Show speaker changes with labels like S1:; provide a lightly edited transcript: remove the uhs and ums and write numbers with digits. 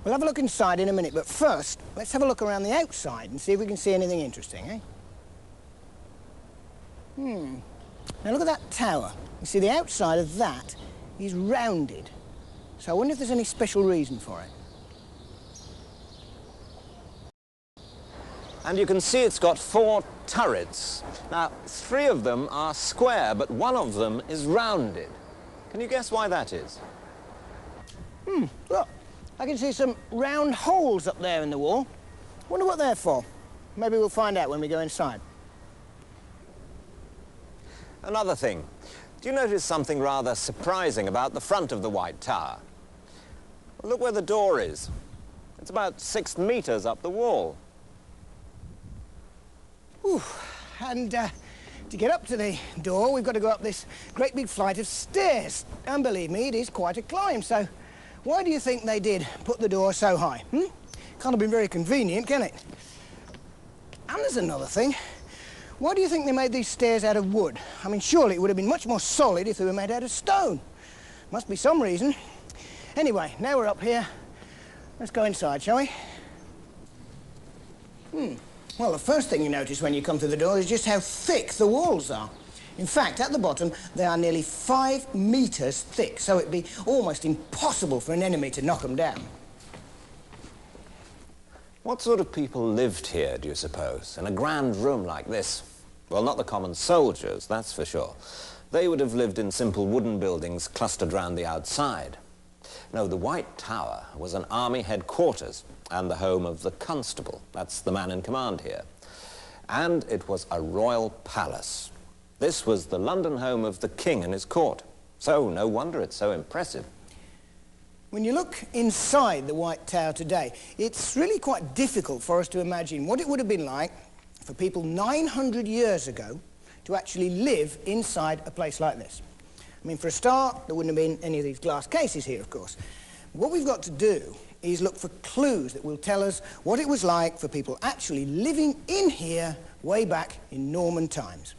S1: We'll have a look inside in a minute, but first, let's have a look around the outside and see if we can see anything interesting, eh? Now look at that tower. You see, the outside of that is rounded. So I wonder if there's any special reason for it.
S2: And you can see it's got 4 turrets. Now, 3 of them are square, but 1 of them is rounded. Can you guess why that is?
S1: Look, I can see some round holes up there in the wall. Wonder what they're for. Maybe we'll find out when we go inside.
S2: Another thing. Do you notice something rather surprising about the front of the White Tower? Well, look where the door is. It's about 6 meters up the wall.
S1: And to get up to the door, we've got to go up this great big flight of stairs. And believe me, it is quite a climb. So why do you think they did put the door so high? Can't have been very convenient, can it? And there's another thing. Why do you think they made these stairs out of wood? I mean, surely it would have been much more solid if they were made out of stone. Must be some reason. Anyway, now we're up here. Let's go inside, shall we? Well, the first thing you notice when you come through the door is just how thick the walls are. In fact, at the bottom, they are nearly 5 meters thick, so it'd be almost impossible for an enemy to knock them down.
S2: What sort of people lived here, do you suppose, in a grand room like this? Well, not the common soldiers, that's for sure. They would have lived in simple wooden buildings clustered round the outside. No, the White Tower was an army headquarters and the home of the constable. That's the man in command here. And it was a royal palace. This was the London home of the king and his court. So no wonder it's so impressive.
S1: When you look inside the White Tower today, it's really quite difficult for us to imagine what it would have been like for people 900 years ago to actually live inside a place like this. I mean, for a start, there wouldn't have been any of these glass cases here, of course. What we've got to do is look for clues that will tell us what it was like for people actually living in here way back in Norman times.